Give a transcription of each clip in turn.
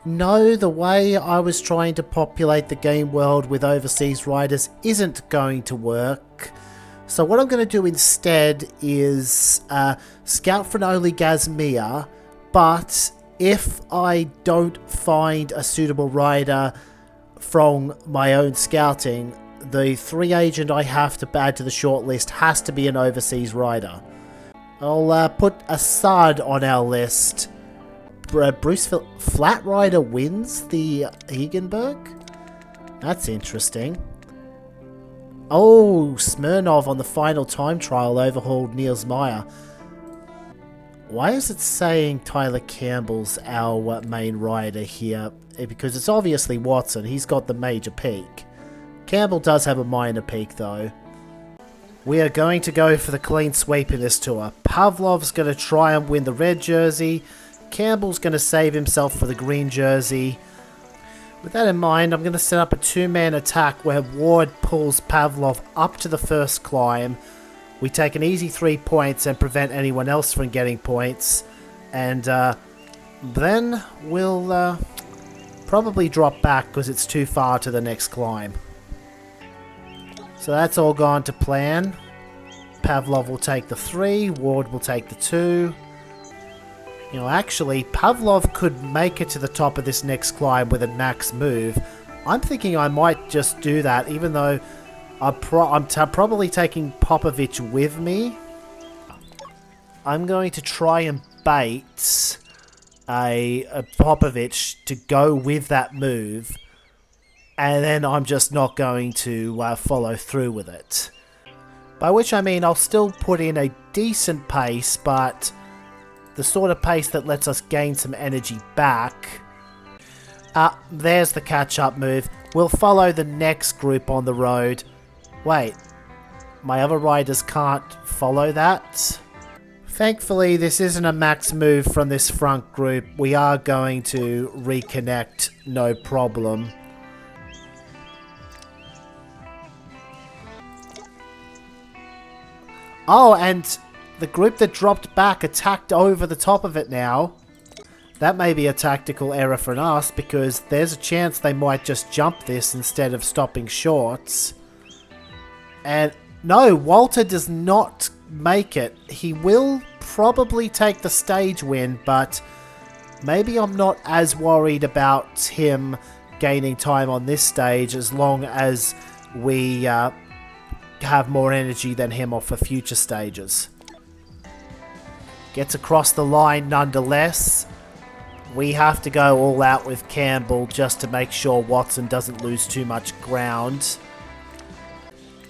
No, the way I was trying to populate the game world with overseas riders isn't going to work. So what I'm going to do instead is scout for an Oligazmia, but if I don't find a suitable rider from my own scouting, the 3 agent I have to add to the shortlist has to be an overseas rider. I'll put Assad on our list. Bruce Flatrider wins the Egenberg? That's interesting. Oh, Smirnov on the final time trial overhauled Niels Meyer. Why is it saying Tyler Campbell's our main rider here? Because it's obviously Watson. He's got the major peak. Campbell does have a minor peak though. We are going to go for the clean sweep in this tour. Pavlov's going to try and win the red jersey. Campbell's going to save himself for the green jersey. With that in mind, I'm going to set up a 2-man attack where Ward pulls Pavlov up to the first climb. We take an easy 3 points and prevent anyone else from getting points. And then we'll probably drop back because it's too far to the next climb. So that's all gone to plan. Pavlov will take the 3, Ward will take the 2. You know, actually, Pavlov could make it to the top of this next climb with a max move. I'm thinking I might just do that, even though I'm probably taking Popovich with me. I'm going to try and bait a Popovich to go with that move, and then I'm just not going to follow through with it. By which I mean I'll still put in a decent pace, but the sort of pace that lets us gain some energy back. There's the catch-up move. We'll follow the next group on the road. Wait, my other riders can't follow that? Thankfully, this isn't a max move from this front group. We are going to reconnect, no problem. Oh, and the group that dropped back attacked over the top of it now. That may be a tactical error from us, because there's a chance they might just jump this instead of stopping shorts. And no, Walter does not make it. He will probably take the stage win, but maybe I'm not as worried about him gaining time on this stage as long as we have more energy than him off for future stages. Gets across the line nonetheless. We have to go all out with Campbell just to make sure Watson doesn't lose too much ground.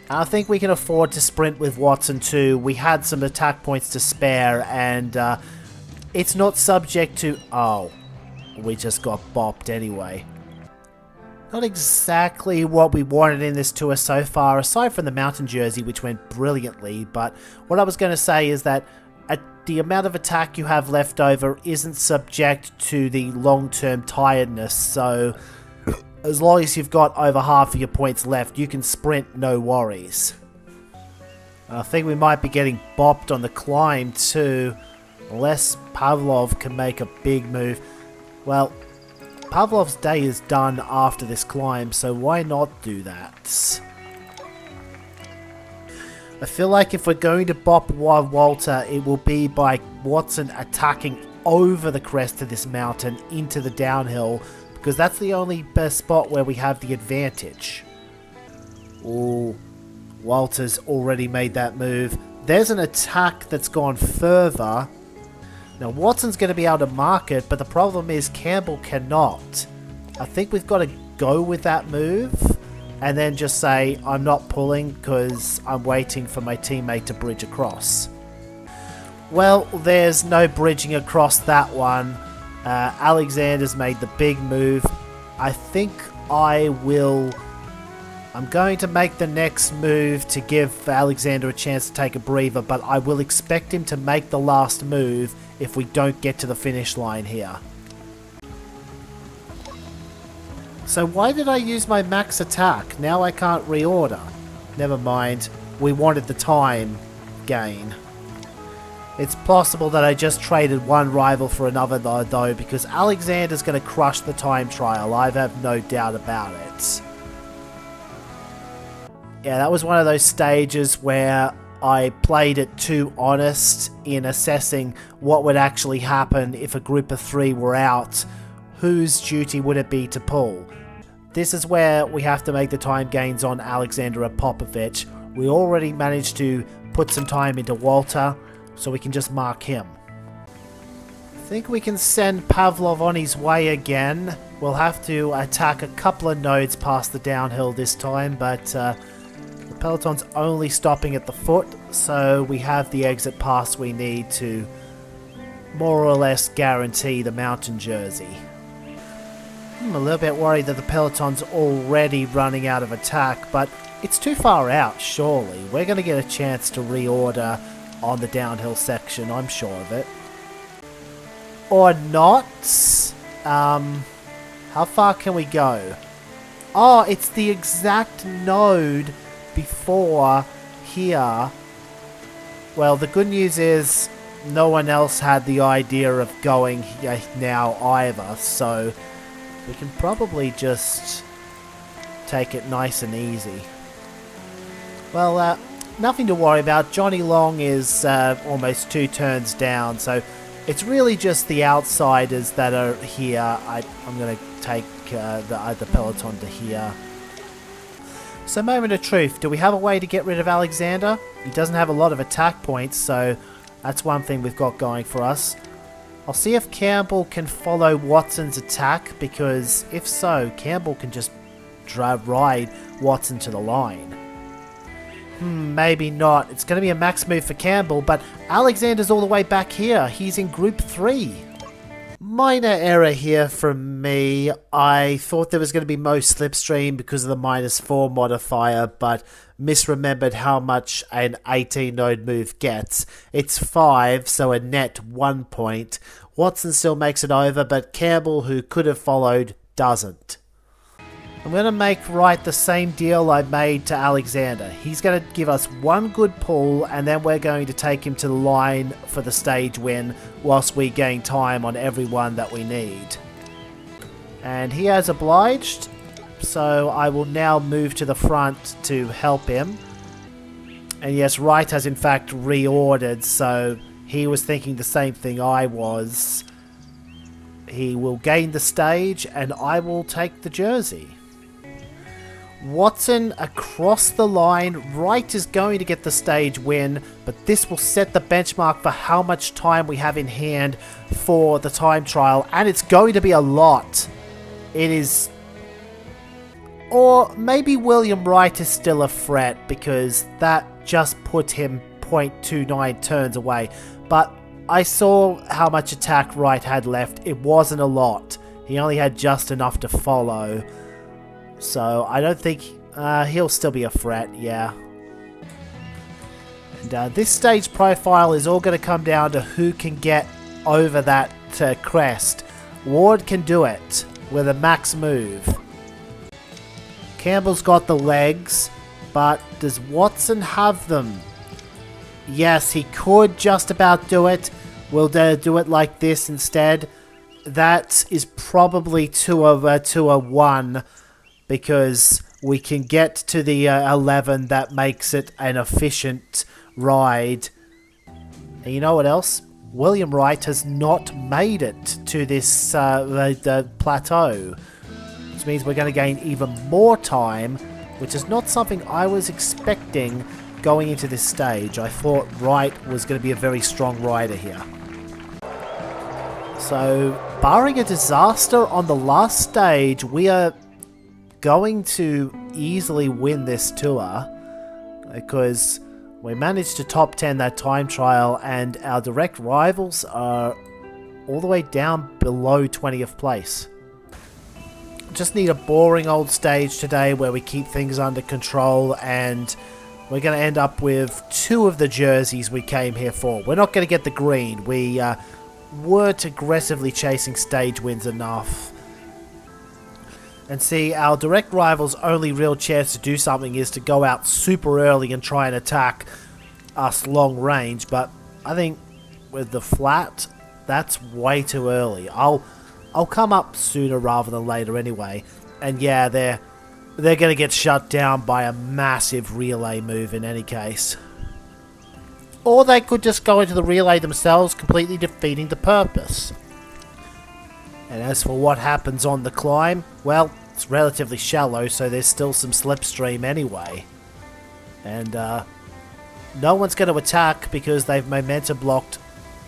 I think we can afford to sprint with Watson too. We had some attack points to spare, and it's not subject to... Oh, we just got bopped anyway. Not exactly what we wanted in this tour so far, aside from the mountain jersey, which went brilliantly. But what I was going to say is that the amount of attack you have left over isn't subject to the long-term tiredness, so as long as you've got over half of your points left, you can sprint, no worries. I think we might be getting bopped on the climb too, unless Pavlov can make a big move. Well, Pavlov's day is done after this climb, so why not do that? I feel like if we're going to bop Walter, it will be by Watson attacking over the crest of this mountain into the downhill, because that's the only best spot where we have the advantage. Ooh, Walter's already made that move. There's an attack that's gone further. Now Watson's going to be able to mark it, but the problem is Campbell cannot. I think we've got to go with that move and then just say, I'm not pulling because I'm waiting for my teammate to bridge across. Well, there's no bridging across that one. Alexander's made the big move. I think I'm going to make the next move to give Alexander a chance to take a breather, but I will expect him to make the last move if we don't get to the finish line here. So why did I use my max attack? Now I can't reorder. Never mind. We wanted the time gain. It's possible that I just traded one rival for another though, because Alexander's going to crush the time trial. I have no doubt about it. Yeah, that was one of those stages where I played it too honest in assessing what would actually happen if a group of 3 were out. Whose duty would it be to pull? This is where we have to make the time gains on Alexander Popovich. We already managed to put some time into Walter, so we can just mark him. I think we can send Pavlov on his way again. We'll have to attack a couple of nodes past the downhill this time, but the peloton's only stopping at the foot, so we have the exit pass we need to more or less guarantee the mountain jersey. I'm a little bit worried that the peloton's already running out of attack, but it's too far out, surely. We're going to get a chance to reorder on the downhill section, I'm sure of it. Or not. How far can we go? Oh, it's the exact node before here. Well, the good news is no one else had the idea of going here now either, so we can probably just take it nice and easy. Well, nothing to worry about. Johnny Long is almost 2 turns down, so it's really just the outsiders that are here. I'm going to take the peloton to here. So, moment of truth. Do we have a way to get rid of Alexander? He doesn't have a lot of attack points, so that's one thing we've got going for us. I'll see if Campbell can follow Watson's attack, because if so, Campbell can just ride Watson to the line. Maybe not. It's going to be a max move for Campbell, but Alexander's all the way back here. He's in Group 3. Minor error here from me. I thought there was going to be most slipstream because of the -4 modifier, but misremembered how much an 18 node move gets. It's 5, so a net 1 point. Watson still makes it over, but Campbell, who could have followed, doesn't. I'm going to make right the same deal I made to Alexander. He's going to give us one good pull, and then we're going to take him to the line for the stage win, whilst we gain time on everyone that we need. And he has obliged, so I will now move to the front to help him. And yes, Wright has in fact reordered, so he was thinking the same thing I was. He will gain the stage, and I will take the jersey. Watson across the line. Wright is going to get the stage win, but this will set the benchmark for how much time we have in hand for the time trial, and it's going to be a lot. It is... Or maybe William Wright is still a threat, because that just put him 0.29 turns away. But I saw how much attack Wright had left. It wasn't a lot. He only had just enough to follow. So I don't think he'll still be a threat, yeah. And this stage profile is all going to come down to who can get over that crest. Ward can do it with a max move. Campbell's got the legs, but does Watson have them? Yes, he could just about do it. We'll do it like this instead. That is probably to a 1. Because we can get to the 11, that makes it an efficient ride. And you know what else? William Wright has not made it to this the plateau. Which means we're going to gain even more time, which is not something I was expecting going into this stage. I thought Wright was going to be a very strong rider here. So, barring a disaster on the last stage, we are going to easily win this tour, because we managed to top 10 that time trial, and our direct rivals are all the way down below 20th place. Just need a boring old stage today where we keep things under control, and we're going to end up with 2 of the jerseys we came here for. We're not going to get the green. We weren't aggressively chasing stage wins enough. And see, our direct rival's only real chance to do something is to go out super early and try and attack us long range. But I think with the flat, that's way too early. I'll come up sooner rather than later anyway. And yeah, they're going to get shut down by a massive relay move in any case. Or they could just go into the relay themselves, completely defeating the purpose. And as for what happens on the climb, well, it's relatively shallow, so there's still some slipstream anyway. And no one's going to attack because they've momentum blocked.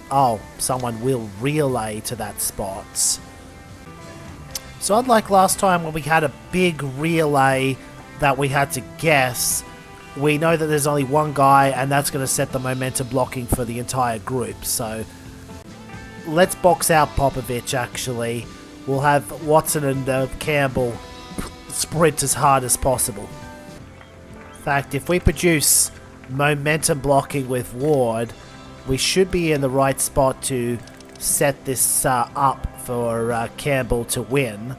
Oh, someone will relay to that spot. So unlike last time when we had a big relay that we had to guess, we know that there's only one guy and that's going to set the momentum blocking for the entire group. So let's box out Popovich actually. We'll have Watson and Campbell sprint as hard as possible. In fact, if we produce momentum blocking with Ward, we should be in the right spot to set this up for Campbell to win.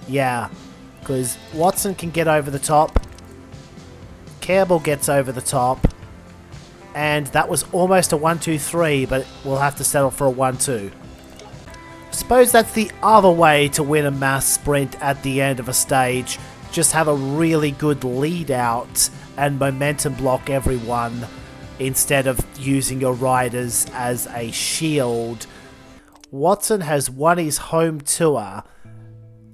Yeah, because Watson can get over the top, Campbell gets over the top, and that was almost a 1-2-3, but we'll have to settle for a 1-2. I suppose that's the other way to win a mass sprint at the end of a stage. Just have a really good lead out and momentum block everyone instead of using your riders as a shield. Watson has won his home tour.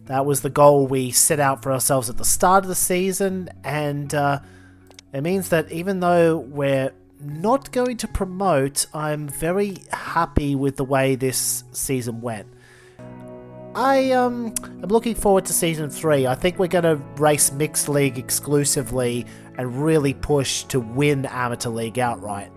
That was the goal we set out for ourselves at the start of the season, and it means that even though we're not going to promote, I'm very happy with the way this season went. I'm looking forward to Season 3. I think we're going to race Mixed League exclusively and really push to win Amateur League outright.